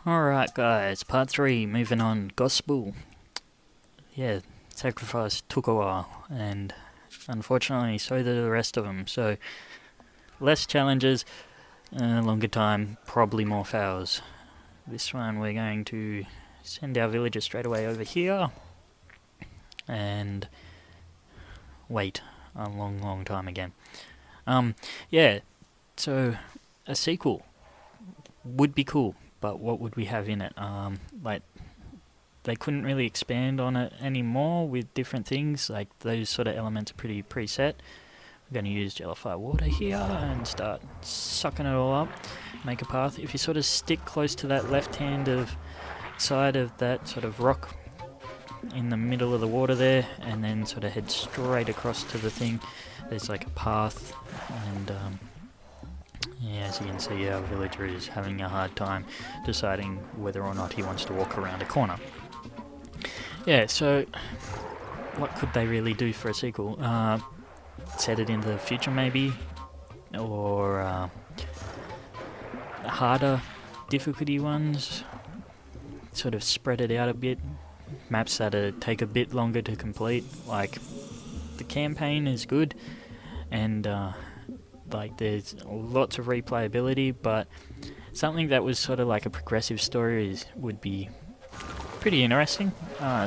Alright guys, part 3, moving on, gospel. Yeah, sacrifice took a while, and unfortunately so did the rest of them, so less challenges, longer time, probably more fouls. This one we're going to send our villagers straight away over here, and wait a long time again. Yeah, so a sequel would be cool. But what would we have in it? Like, they couldn't really expand on it anymore with different things. Like, those sort of elements are pretty preset. We're going to use jellified water here and start sucking it all up. Make a path. If you sort of stick close to that left-hand side of that sort of rock in the middle of the water there, and then sort of head straight across to the thing, there's like a path, and yeah, as you can see, our villager is having a hard time deciding whether or not he wants to walk around a corner. Yeah, so what could they really do for a sequel? Set it in the future maybe, or harder difficulty ones, sort of spread it out a bit, maps that take a bit longer to complete. Like, the campaign is good, and like, there's lots of replayability, but something that was sort of like a progressive story would be pretty interesting,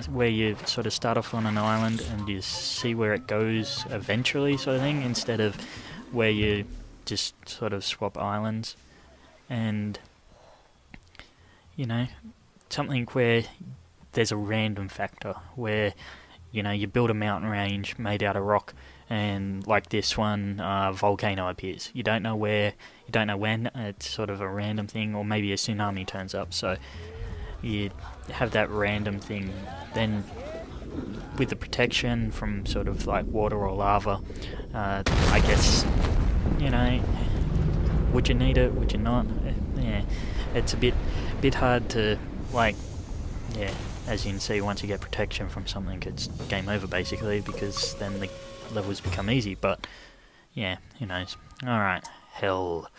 where you sort of start off on an island and you see where it goes eventually, sort of thing, instead of where you just sort of swap islands. And, you know, something where there's a random factor, where, you know, you build a mountain range made out of rock, and like this one, volcano appears. You don't know where, you don't know when, it's sort of a random thing, or maybe a tsunami turns up, so you have that random thing. Then with the protection from sort of like water or lava, I guess, you know, would you need it, would you not? Yeah, it's a bit hard to, like, yeah, as you can see, once you get protection from something, it's game over basically, because then the levels become easy, but yeah, who knows. Alright, hell.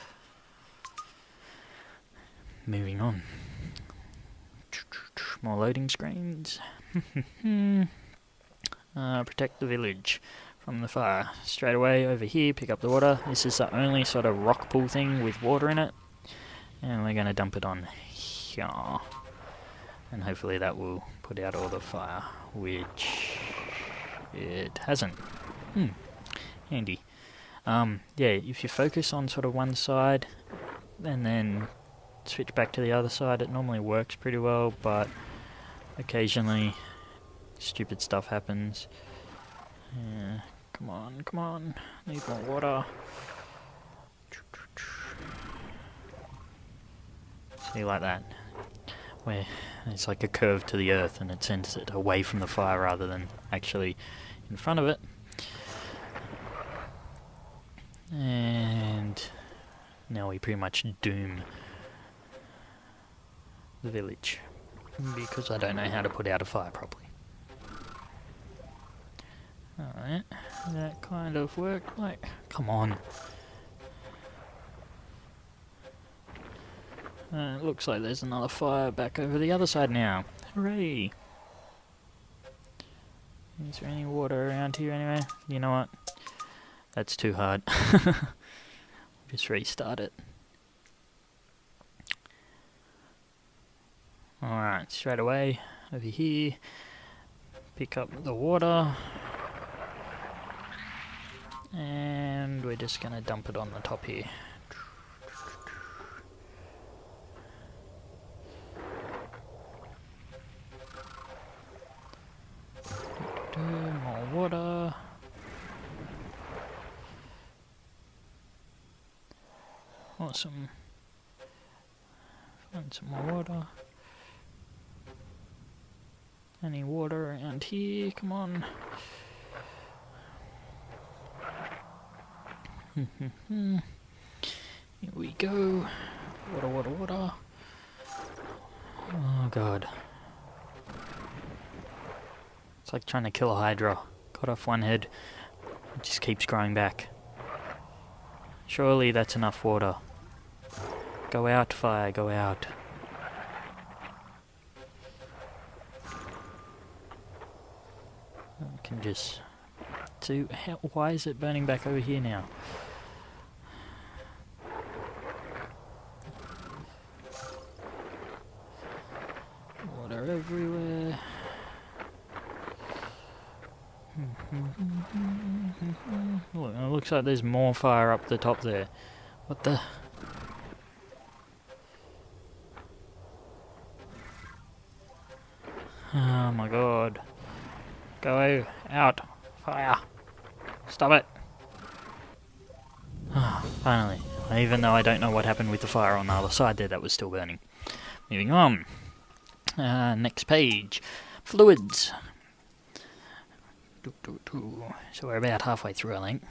Moving on. More loading screens. Protect the village from the fire. Straight away over here, pick up the water. This is the only sort of rock pool thing with water in it, and we're going to dump it on here. And hopefully that will put out all the fire, which it hasn't. Handy. Yeah, if you focus on sort of one side and then switch back to the other side, it normally works pretty well, but occasionally stupid stuff happens. Yeah, come on, need more water. See, like that, where it's like a curve to the earth and it sends it away from the fire rather than actually in front of it. And now we pretty much doom the village, because I don't know how to put out a fire properly. Alright, that kind of worked. Like, come on. It looks like there's another fire back over the other side now. Hooray! Is there any water around here anyway? You know what? That's too hard. Just restart it. Alright, straight away over here. Pick up the water. And we're just going to dump it on the top here. More water. Awesome. Find some more water. Any water around here? Come on. Here we go. Water. Oh god. It's like trying to kill a hydra. Cut off one head, it just keeps growing back. Surely that's enough water. Go out, fire, go out. can just see why is it burning back over here now? Water everywhere. Look, it looks like there's more fire up the top there. What the? Oh my god. Go out. Fire. Stop it. Finally. Even though I don't know what happened with the fire on the other side there, that was still burning. Moving on. Next page. Fluids. So we're about halfway through, I think.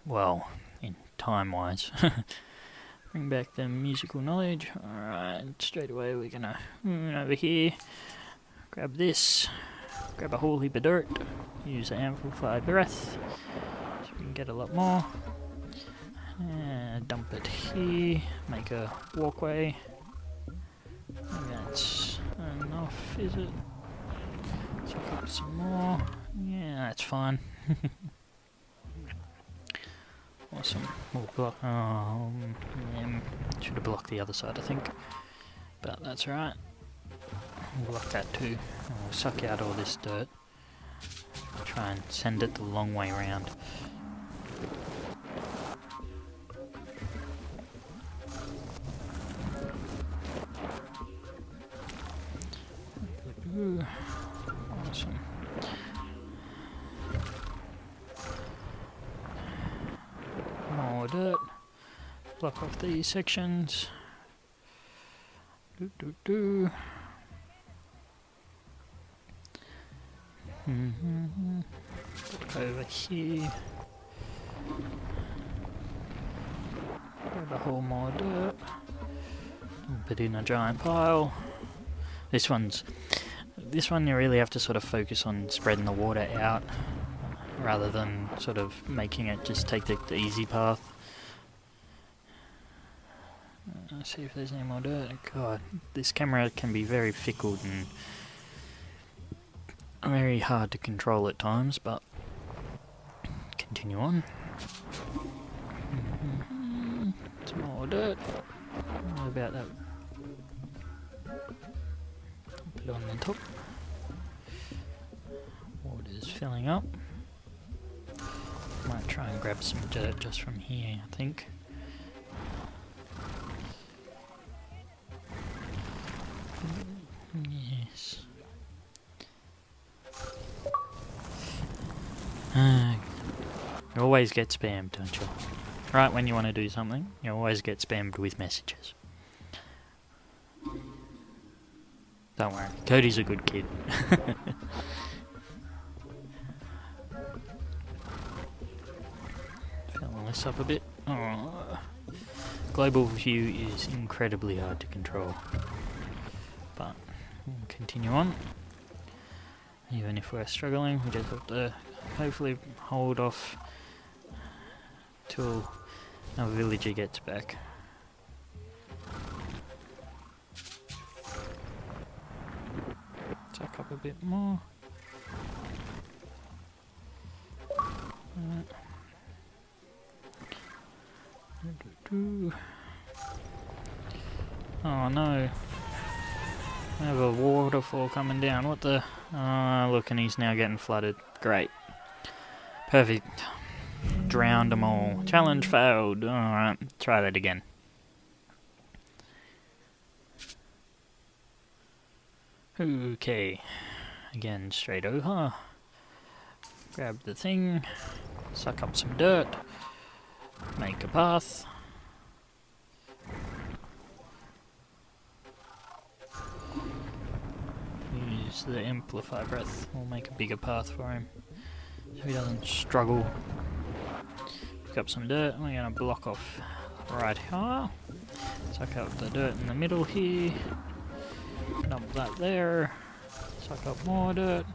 Well, in time-wise. Bring back the musical knowledge. Alright, straight away we're gonna over here. Grab this. Grab a whole heap of dirt. Use the amplified breath. So we can get a lot more. Dump it here. Make a walkway. That's enough, is it? Suck up some more. Yeah, that's fine. Awesome. We'll block. Should have blocked the other side, I think. But that's alright. We'll block that too. We'll suck out all this dirt. Try and send it the long way around. Awesome. More dirt. Block off these sections. Over here. Grab a whole more dirt. Dump it in a giant pile. This one you really have to sort of focus on spreading the water out rather than sort of making it just take the easy path. Let's see if there's any more dirt. God, this camera can be very fickle and very hard to control at times, but continue on. Some more dirt. What about that? Put it on the top. Water's filling up. Might try and grab some dirt just from here, I think. Yes. You always get spammed, don't you? Right when you want to do something, you always get spammed with messages. Don't worry, Cody's a good kid. Filling this up a bit. Oh. Global view is incredibly hard to control. But we'll continue on. Even if we're struggling, we just have to hopefully hold off till our villager gets back. Suck up a bit more. Oh no. I have a waterfall coming down. What the? Look, and he's now getting flooded. Great. Perfect. Drowned them all. Challenge failed. Alright, try that again. Okay. Again, straight over. Grab the thing. Suck up some dirt. Make a path. Use the amplify breath. We'll make a bigger path for him so he doesn't struggle. Pick up some dirt. We're going to block off right here. Suck up the dirt in the middle here. Dump that there. Suck up more dirt.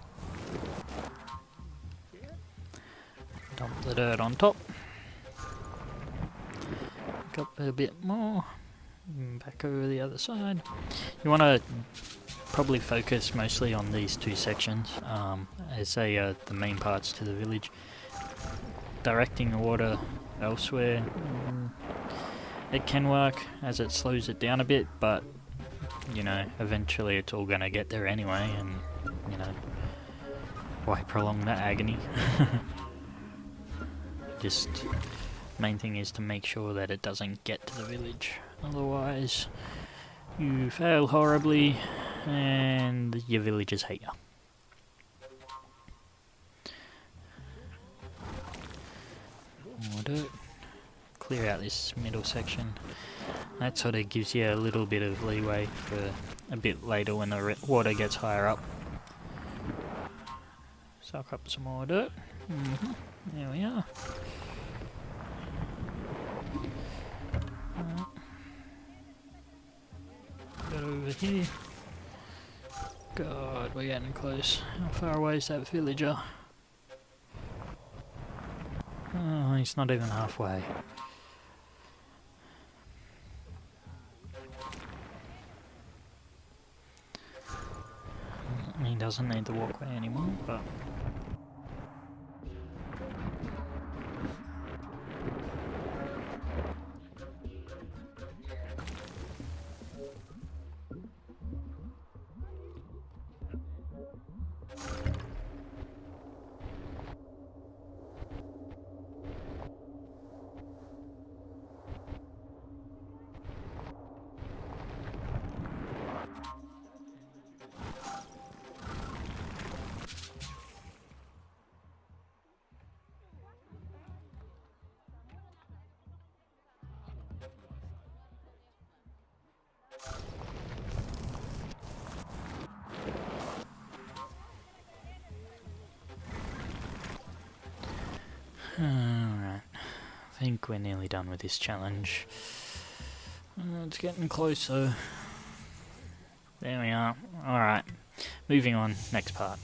Dump the dirt on top. Pick up a bit more. Back over the other side. You want to probably focus mostly on these two sections, as they are the main parts to the village. Directing the water elsewhere, it can work as it slows it down a bit, but you know, eventually it's all gonna get there anyway, and you know, why prolong the agony? Just main thing is to make sure that it doesn't get to the village, otherwise you fail horribly and your villagers hate you. More dirt. Clear out this middle section. That sort of gives you a little bit of leeway for a bit later when the water gets higher up. Suck up some more dirt. There we are. Got over here. God, we're getting close. How far away is that villager? Oh, he's not even halfway. He doesn't need the walkway anymore, but... Alright, I think we're nearly done with this challenge. It's getting closer. There we are. Alright, moving on, next part.